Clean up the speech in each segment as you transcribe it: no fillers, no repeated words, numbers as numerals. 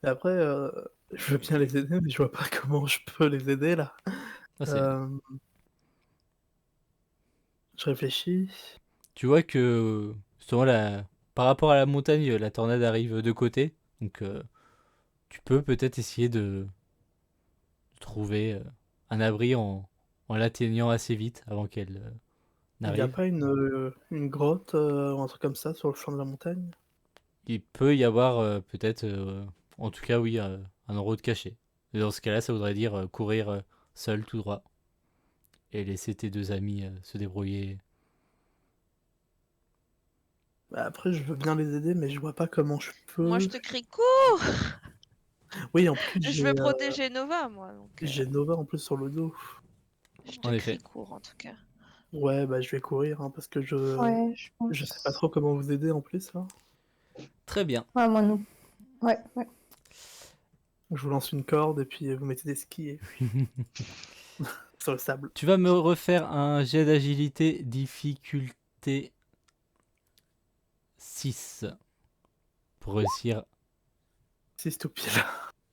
Et après, je veux bien les aider, mais je vois pas comment je peux les aider là. Ah, Hem, je réfléchis. tu vois que justement par rapport à la montagne, la tornade arrive de côté, donc tu peux peut-être essayer de trouver un abri en l'atteignant assez vite avant qu'elle Il y a n'arrive. pas une grotte, ou un truc comme ça sur le flanc de la montagne? Il peut y avoir peut-être, en tout cas oui, un endroit de cachet. Et dans ce cas-là, ça voudrait dire courir seul tout droit et laisser tes deux amis se débrouiller. Bah, après je veux bien les aider, mais je vois pas comment je Moi, je peux. te crie cours! Oui, en plus Je veux protéger Nova, moi, donc j'ai Nova en plus sur le dos. je te En crie effet. cours en tout cas. Ouais, bah, je vais courir, hein, parce que Ouais, je je sais pas pense. trop comment vous aider en plus là. Très bien. Ouais, moi non. Ouais, ouais. Je vous lance une corde et puis vous mettez des skis et sur le sable. Tu vas me refaire un jet d'agilité difficulté 6 pour réussir. C'est tout pile.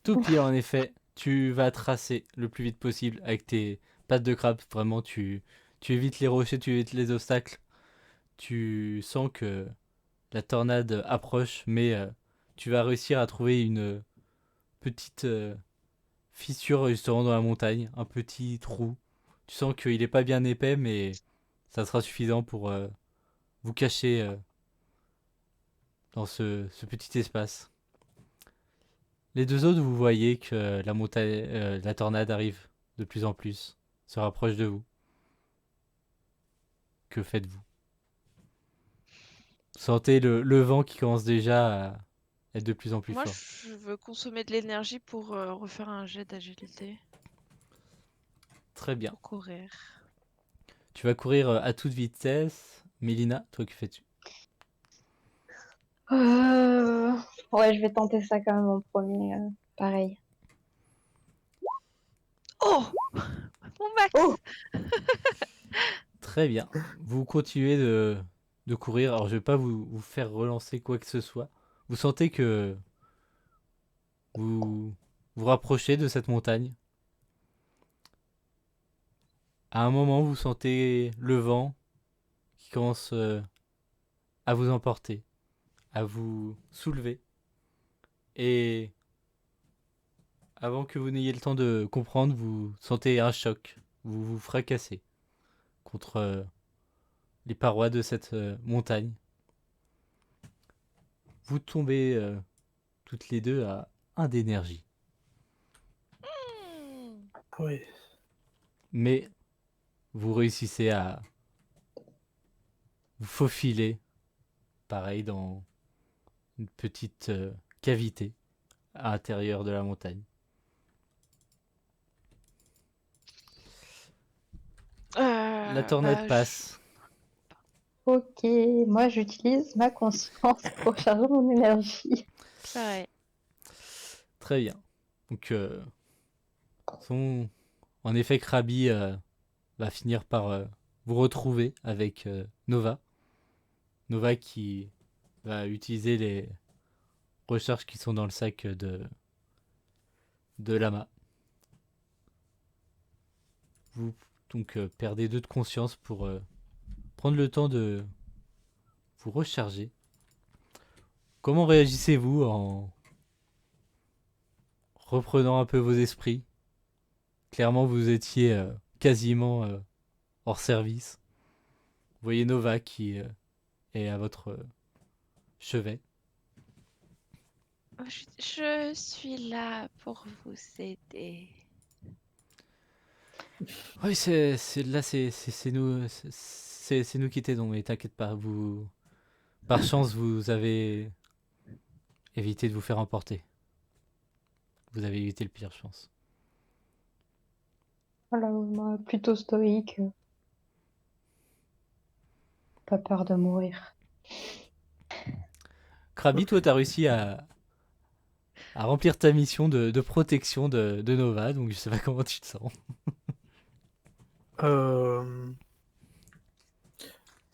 Tout pile en effet, tu vas tracer le plus vite possible avec tes pattes de crabe. Vraiment, tu évites les rochers, tu évites les obstacles. Tu sens que la tornade approche, mais tu vas réussir à trouver une petite fissure justement dans la montagne, un petit trou. Tu sens qu'il n'est pas bien épais, mais ça sera suffisant pour vous cacher dans ce petit espace. Les deux autres, vous voyez que la montagne, la tornade arrive de plus en plus, se rapproche de vous. Que faites-vous? Vous sentez le vent qui commence déjà à être de plus en plus Moi, fort. je veux consommer de l'énergie pour refaire un jet d'agilité, Très bien. pour courir. Tu vas courir à toute vitesse. Mélina, toi que fais-tu? Euh, Ouais, je vais tenter ça quand même en premier. Pareil. Oh! Mon Oh! max! Très bien. Vous continuez de courir. Alors, je vais pas vous faire relancer quoi que ce soit. Vous sentez que vous vous rapprochez de cette montagne. À un moment, vous sentez le vent qui commence à vous emporter, à vous soulever. Et avant que vous n'ayez le temps de comprendre, vous sentez un choc. Vous vous fracassez contre les parois de cette montagne. Vous tombez toutes les deux à un d'énergie. Hmm. Oui. Mais vous réussissez à vous faufiler, pareil, dans une petite cavité à l'intérieur de la montagne. La tornade Bah, passe. Ok, moi j'utilise ma conscience pour charger mon énergie. pareil. Très bien. Donc, en effet, Krabi va finir par vous retrouver avec Nova. Nova qui va utiliser les recherches qui sont dans le sac de Lama. Vous donc perdez deux de conscience pour prendre le temps de vous recharger. Comment réagissez-vous en reprenant un peu vos esprits? Clairement, vous étiez quasiment hors service. Vous voyez Nova qui est à votre chevet. Je suis là pour vous aider. Oui, là, c'est nous, c'est nous qui t'aidons, mais t'inquiète pas, vous, par chance, vous avez évité de vous faire emporter. Vous avez évité le pire, je pense. Voilà, moi plutôt stoïque, pas peur de mourir. Krabi, toi, t'as réussi à remplir ta mission de protection de Nova, donc je sais pas comment tu te sens.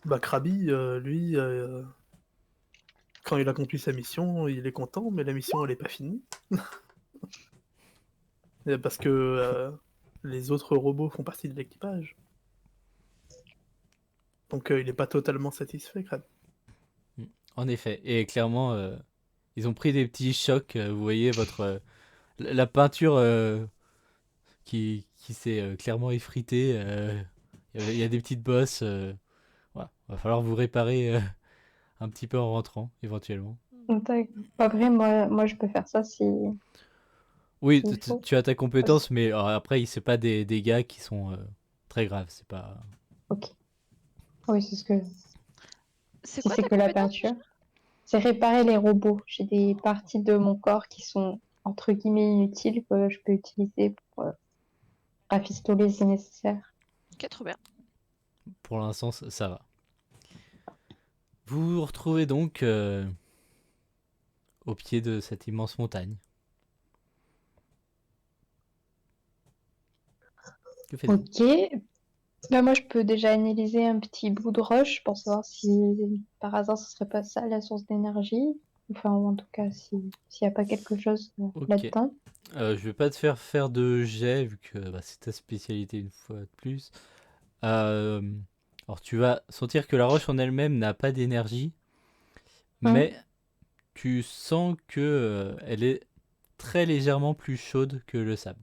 Bah, Krabi, lui, Quand il accomplit sa mission, il est content, mais la mission, elle est pas finie. Et parce que les autres robots font partie de l'équipage. Donc il est pas totalement satisfait, Crab. En effet. Et clairement, ils ont pris des petits chocs. Vous voyez la peinture qui s'est clairement effritée. Il y a des petites bosses. Voilà. Va falloir vous réparer un petit peu en rentrant, éventuellement. D'accord. Après, moi, je peux faire ça si Oui, s'il faut. tu as ta compétence, mais après, c'est pas des dégâts qui sont très graves. C'est pas. Ok. Oui, c'est ce que. C'est Si quoi c'est ta que la compétence? peinture. C'est réparer les robots. J'ai des parties de mon corps qui sont entre guillemets inutiles que je peux utiliser pour rafistoler si nécessaire. Ok, trop bien. Pour l'instant, ça va. Vous vous retrouvez donc au pied de cette immense montagne. Que faites-vous? Ok. Bah, moi, je peux déjà analyser un petit bout de roche pour savoir si par hasard ce serait pas ça la source d'énergie. Enfin, ou en tout cas, s'il n'y a pas quelque chose Ok. là-dedans. Je vais pas te faire de jet vu que c'est ta spécialité une fois de plus. Euh, alors tu vas sentir que la roche en elle-même n'a pas d'énergie, Hum, mais tu sens que elle est très légèrement plus chaude que le sable.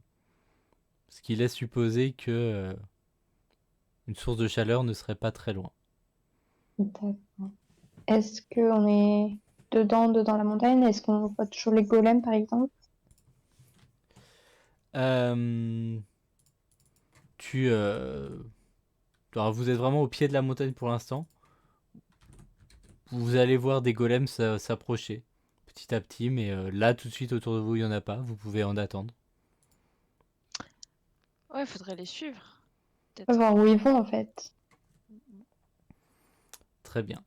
Ce qui laisse supposer que une source de chaleur ne serait pas très loin. d'accord. Est-ce qu'on est dedans la montagne? Est-ce qu'on voit toujours les golems, par exemple? Euh, tu, alors, vous êtes vraiment au pied de la montagne pour l'instant. Vous allez voir des golems s'approcher petit à petit, mais là tout de suite autour de vous il y en a pas. Vous pouvez en attendre. Ouais, faudrait les suivre. On va Peut-être. voir où ils vont, en fait. Très bien.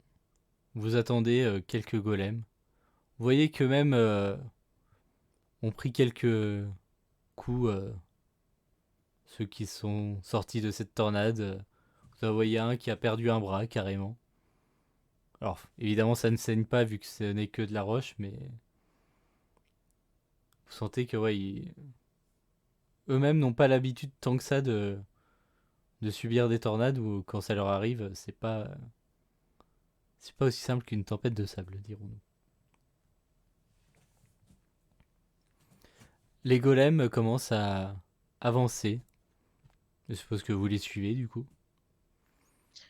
Vous attendez quelques golems. Vous voyez que même ont pris quelques coups ceux qui sont sortis de cette tornade. Vous en voyez un qui a perdu un bras carrément. Alors évidemment ça ne saigne pas vu que ce n'est que de la roche, mais vous sentez que ouais, eux-mêmes n'ont pas l'habitude tant que ça de subir des tornades ou quand ça leur arrive, c'est pas aussi simple qu'une tempête de sable, dirons-nous. Les golems commencent à avancer. Je suppose que vous les suivez du coup.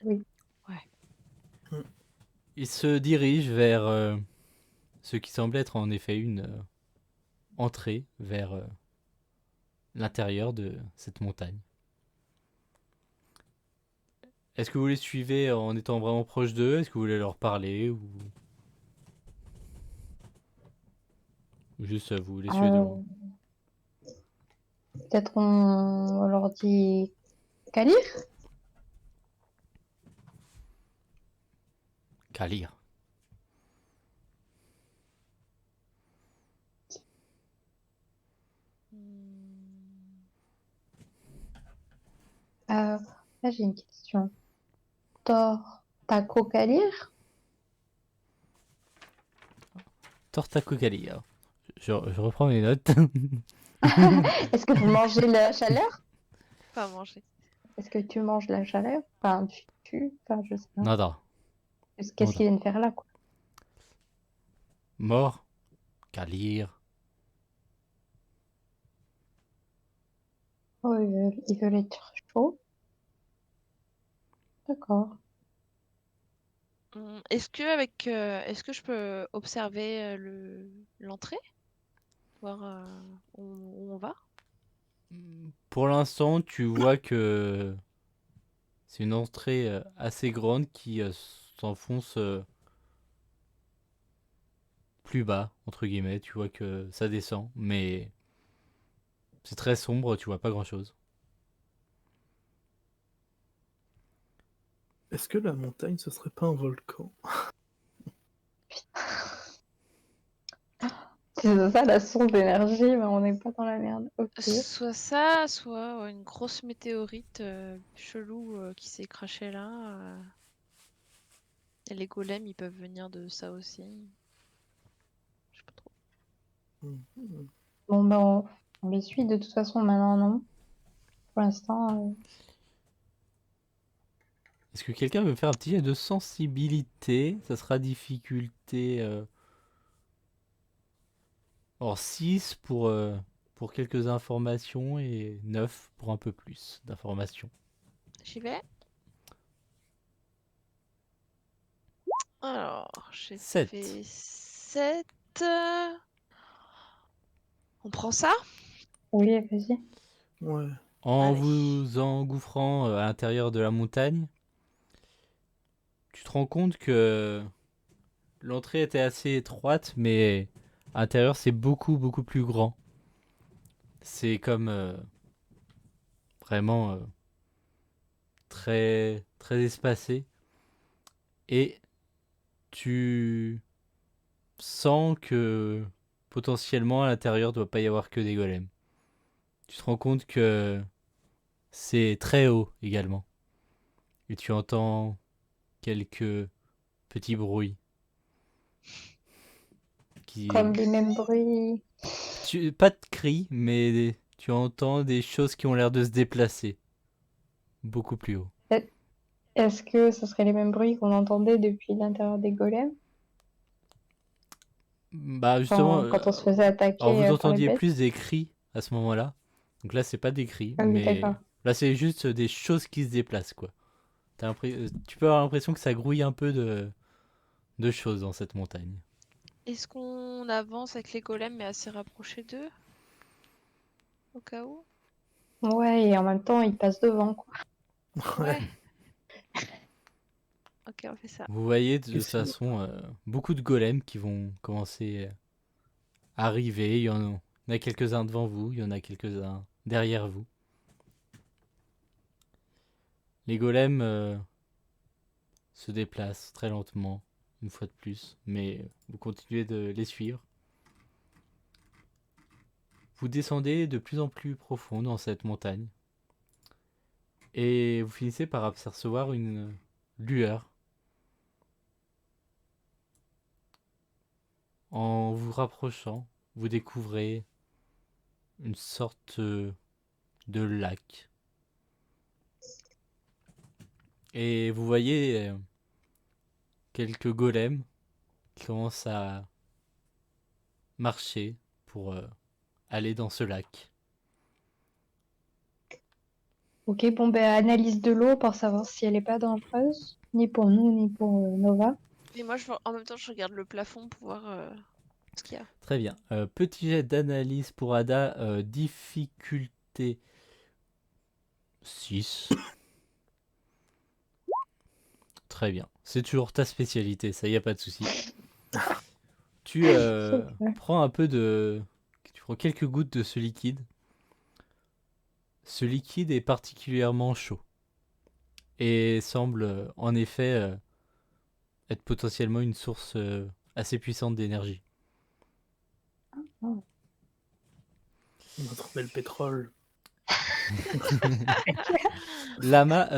Oui. Ouais. Ils se dirigent vers ce qui semble être en effet une entrée vers l'intérieur de cette montagne. Est-ce que vous les suivez en étant vraiment proche d'eux? Est-ce que vous voulez leur parler ou juste vous les suivez de loin? Euh, Peut-être on leur dit Kalir? Kalir. Hmm. Là, j'ai une question. Taco Kalir? Tortaco Kalir. Je reprends mes notes. Est-ce que vous mangez la chaleur? Pas à manger. Est-ce que tu manges la chaleur? Enfin, enfin, je sais pas. Nada. Qu'est-ce qu'il vient de faire là, quoi? Mort. Kalir. Oh, ils veulent être chauds. D'accord. Est-ce que je peux observer l'entrée? Voir où on va? Pour l'instant, tu vois que c'est une entrée assez grande qui s'enfonce plus bas, entre guillemets. Tu vois que ça descend, mais c'est très sombre, tu vois pas grand-chose. Est-ce que la montagne, ce serait pas un volcan? C'est ça la source d'énergie, mais on n'est pas dans la merde. Ok. Soit ça, soit une grosse météorite chelou qui s'est crashée là. Et les golems, ils peuvent venir de ça aussi. Mhm. Bon, ben, on les suit de toute façon maintenant, non? Pour l'instant, Est-ce que quelqu'un veut faire un petit jet de sensibilité? Ça sera difficulté. Alors 6 pour quelques informations et 9 pour un peu plus d'informations. J'y vais. Alors, j'ai 7. fait 7. On prend ça? oui, vas-y. Ouais. En Allez. vous engouffrant à l'intérieur de la montagne, tu te rends compte que l'entrée était assez étroite, mais à l'intérieur c'est beaucoup beaucoup plus grand. C'est comme vraiment très très espacé et tu sens que potentiellement à l'intérieur doit pas y avoir que des golems. Tu te rends compte que c'est très haut également et tu entends quelques petits bruits qui Comme les mêmes bruits. pas de cris mais tu entends des choses qui ont l'air de se déplacer beaucoup plus haut. Est- Est-ce que ce serait les mêmes bruits qu'on entendait depuis l'intérieur des golems Bah justement quand on se faisait alors vous attaquer par les entendiez bêtes? plus des cris à ce moment-là. Donc là c'est pas des cris Ah oui, mais d'accord. là c'est juste des choses qui se déplacent quoi. Tu peux avoir l'impression que ça grouille un peu de choses dans cette montagne. Est-ce qu'on avance avec les golems mais assez rapprochés d'eux? Au cas où? Ouais, et en même temps, ils passent devant, quoi. Ouais. Ok, on fait ça. Vous voyez de Et toute sinon, façon beaucoup de golems qui vont commencer à arriver. Il y en a quelques-uns devant vous, il y en a quelques-uns derrière vous. Les golems se déplacent très lentement, une fois de plus, mais vous continuez de les suivre. Vous descendez de plus en plus profond dans cette montagne et vous finissez par apercevoir une lueur. En vous rapprochant, vous découvrez une sorte de lac. Et vous voyez quelques golems qui commencent à marcher pour aller dans ce lac. Ok, bon, ben, analyse de l'eau pour savoir si elle est pas dangereuse, ni pour nous, ni pour Nova. Et moi, en même temps, je regarde le plafond pour voir ce qu'il y a. Très bien. Petit jet d'analyse pour Ada. Difficulté 6. Très bien. C'est toujours ta spécialité, ça y a pas de souci. Tu C'est clair. prends un peu de... Tu prends quelques gouttes de ce liquide. Ce liquide est particulièrement chaud et semble en effet être potentiellement une source assez puissante d'énergie. notre bel pétrole. Lama,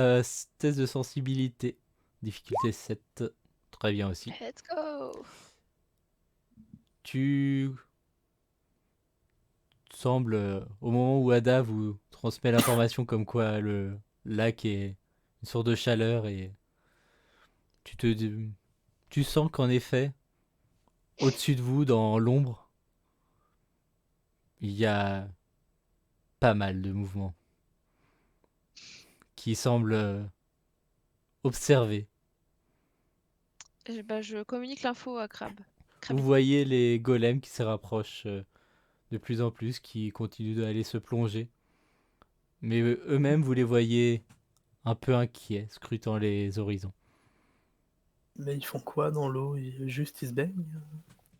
test de sensibilité. Difficulté 7. Très bien aussi. Let's go! Tu sembles, au moment où Ada vous transmet l'information comme quoi le lac est une source de chaleur et tu te, tu sens qu'en effet, au-dessus de vous, dans l'ombre, il y a pas mal de mouvements qui semblent observer. Bah, je communique l'info à Crab. Vous Krabi. voyez les golems qui se rapprochent de plus en plus, qui continuent d'aller se plonger. Mais eux-mêmes, vous les voyez un peu inquiets, scrutant les horizons. Mais ils font quoi dans l'eau? Juste ils se baignent?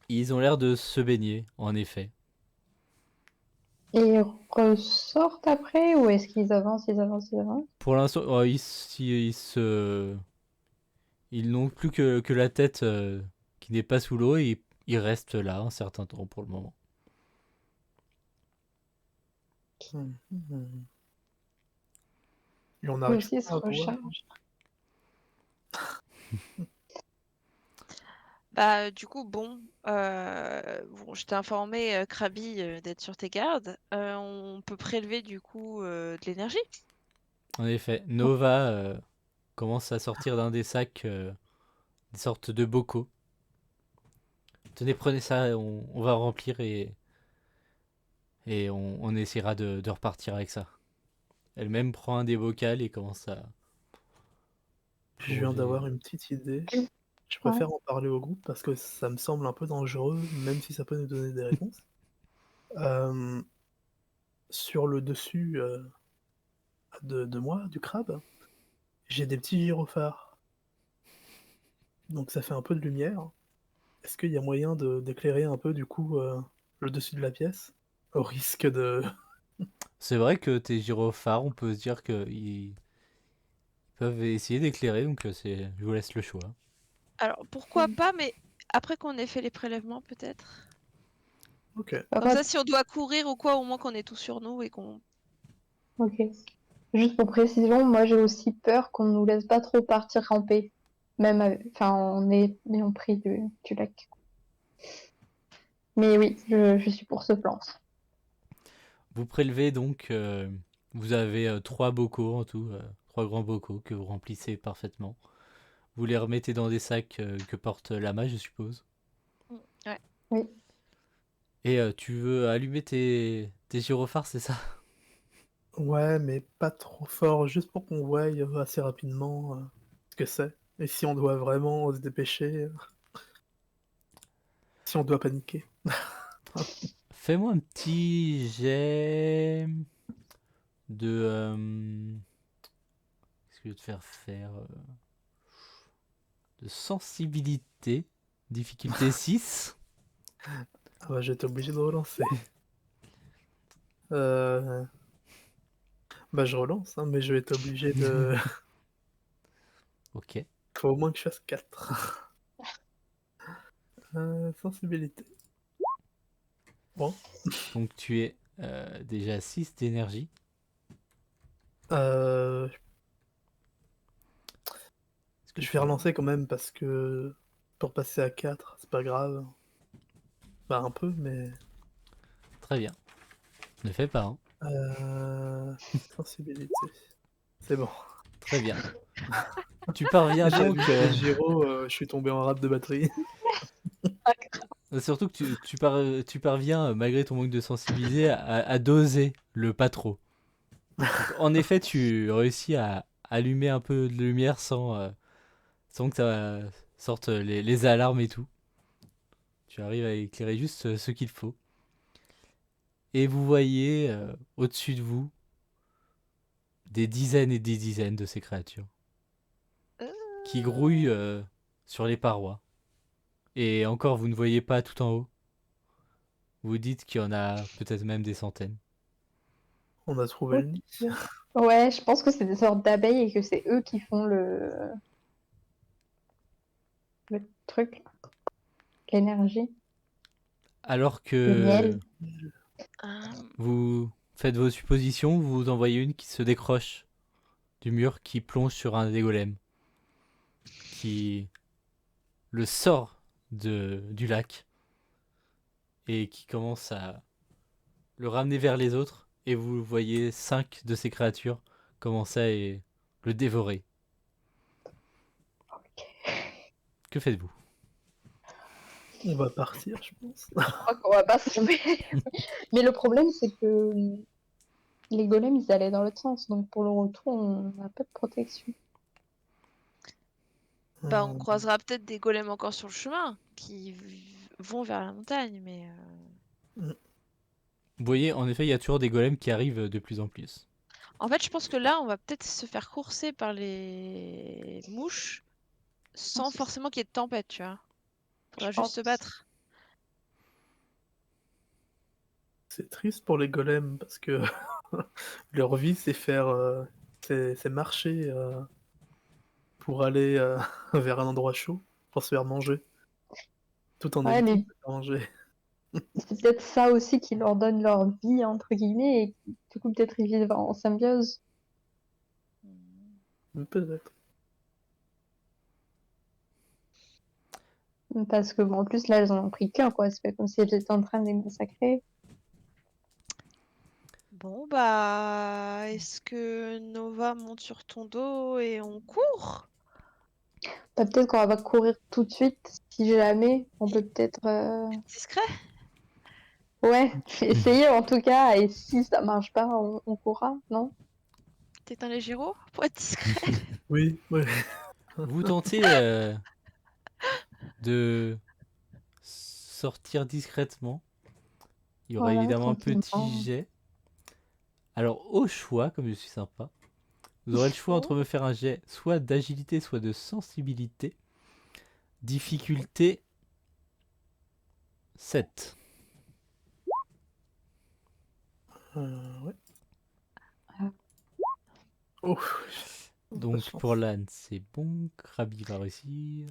Ils ont l'air de se baigner, en effet. Et ils ressortent après, ou est-ce qu'ils avancent, ils avancent, ils avancent? Pour l'instant, oh, ils n'ont plus que la tête qui n'est pas sous l'eau et ils restent là un certain temps pour le moment. Mhm. Et on Eux n'arrive aussi, ils se pas à boire. rechargent. Bah, du coup, bon, je t'ai informé, Krabi, d'être sur tes gardes. On peut prélever du coup de l'énergie. En effet, Nova commence à sortir d'un des sacs des sortes de bocaux. Tenez, prenez ça, on va remplir et on essaiera de repartir avec ça. Elle-même prend un des bocals et commence à Je viens plonger. d'avoir une petite idée. Je Ouais. préfère en parler au groupe parce que ça me semble un peu dangereux, même si ça peut nous donner des réponses. Euh, sur le dessus de moi, du crabe, j'ai des petits gyrophares. Donc ça fait un peu de lumière. Est-ce qu'il y a moyen d'éclairer un peu du coup le dessus de la pièce? Au risque de... C'est vrai que tes gyrophares, on peut se dire qu'ils peuvent essayer d'éclairer, donc je vous laisse le choix. Alors, pourquoi pas, mais après qu'on ait fait les prélèvements, peut-être. Ok. Bah, Comme moi, ça, si on doit courir ou quoi, au moins qu'on est tous sur nous et qu'on... ok. Juste pour précision, moi j'ai aussi peur qu'on nous laisse pas trop partir ramper, même enfin ayant pris du lac. Mais oui, je suis pour ce plan. Vous prélevez donc, vous avez 3 bocaux en tout, 3 grands bocaux que vous remplissez parfaitement. Vous les remettez dans des sacs que porte Lama, je suppose. Ouais. Oui. Et tu veux allumer tes gyrophares, c'est ça? Ouais, mais pas trop fort, juste pour qu'on voie assez rapidement ce que c'est. Et si on doit vraiment se dépêcher, si on doit paniquer. Fais-moi un petit jet de... Qu'est-ce que je vais te faire faire de sensibilité, difficulté 6. Ah bah, j'étais obligé de relancer. Euh, Bah, je relance, hein, mais je vais être obligé de... Ok. Faut au moins que je fasse 4. Sensibilité. Bon. Donc tu es déjà 6 d'énergie. Euh, Est-ce que Je vais tu... relancer quand même parce que pour passer à 4, c'est pas grave. Bah, un peu, mais... Très bien. Ne fais pas, hein. Euh... Sensibilité. C'est bon. Très bien. Tu parviens J'ai donc... vu les gyros, je suis tombé en rate de batterie. surtout que tu parviens, malgré ton manque de sensibilité, à doser le pas trop. Donc, en effet, tu réussis à allumer un peu de lumière sans que ça sorte les alarmes et tout. Tu arrives à éclairer juste ce qu'il faut. Et vous voyez au-dessus de vous des dizaines et des dizaines de ces créatures qui grouillent sur les parois. Et encore, vous ne voyez pas tout en haut. Vous dites qu'il y en a peut-être même des centaines. On a trouvé le nid. Ouais, je pense que c'est des sortes d'abeilles et que c'est eux qui font le truc, l'énergie, Alors le que miel. vous faites vos suppositions, vous en voyez une qui se décroche du mur, qui plonge sur un des golems, qui le sort du lac et qui commence à le ramener vers les autres. Et vous voyez 5 de ces créatures commencer à le dévorer. Que faites-vous? On va partir, je pense. Je crois qu'on va pas se tomber. Mais le problème, c'est que les golems, ils allaient dans l'autre sens. Donc pour le retour, on n'a pas de protection. Bah, on croisera peut-être des golems encore sur le chemin qui vont vers la montagne, mais... Vous voyez, en effet, il y a toujours des golems qui arrivent de plus en plus. En fait, je pense que là, on va peut-être se faire courser par les mouches sans forcément qu'il y ait de tempête, tu vois. Faudra juste se battre. C'est triste pour les golems parce que leur vie, c'est faire... c'est marcher pour aller vers un endroit chaud, pour se faire manger. Tout en Ouais, évitant de mais se faire manger. c'est peut-être ça aussi qui leur donne leur vie, entre guillemets, et du coup, peut-être ils vivent en symbiose. Peut-être. Parce que bon, en plus là elles en ont pris qu'un quoi, c'est pas comme si elles étaient en train de les massacrer. Bon, bah, est-ce que Nova monte sur ton dos et on court? Bah, peut-être qu'on va pas courir tout de suite, si jamais, on peut peut-être Discret? ouais, essayer en tout cas, et si ça marche pas, on courra, non? T'éteins les gyros pour être discret? Oui, ouais. Vous tentez de sortir discrètement. Il y aura Voilà, évidemment un tranquillement. petit jet. Alors, au choix, comme je suis sympa, vous aurez le choix entre me faire un jet soit d'agilité, soit de sensibilité. Difficulté 7. Ouais. Ah. Oh, Donc chance. pour l'âne, c'est bon. Krabi va réussir.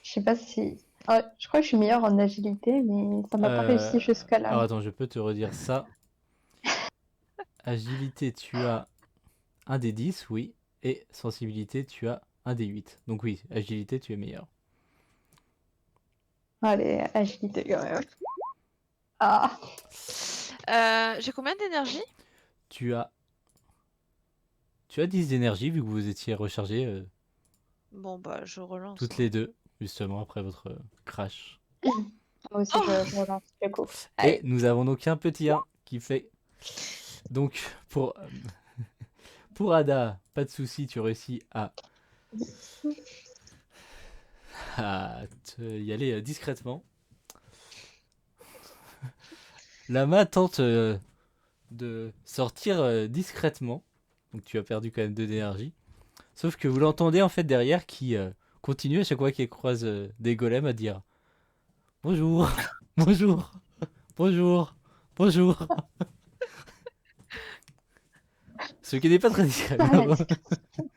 Je sais pas si... Ouais, je crois que je suis meilleure en agilité, mais ça m'a pas réussi jusqu'à Alors là. attends, je peux te redire ça. Agilité, tu as un des 10, oui. Et sensibilité, tu as un des 8. Donc oui, agilité, tu es meilleur. Allez, agilité quand même. Ah, J'ai combien d'énergie? Tu as 10 d'énergie vu que vous étiez rechargés Bon, bah, je relance. toutes les deux, justement, après votre crash. moi aussi je relance le coup. Et Allez. nous avons donc un petit 1 qui fait... Donc pour Ada, pas de souci, tu réussis à y aller discrètement. Lama tente de sortir discrètement. Donc tu as perdu quand même 2 d'énergie. Sauf que vous l'entendez en fait derrière qui continue à chaque fois qu'il croise des golems à dire bonjour, bonjour, bonjour, bonjour. Ce qui n'est pas très discret. Ah, la discrétion.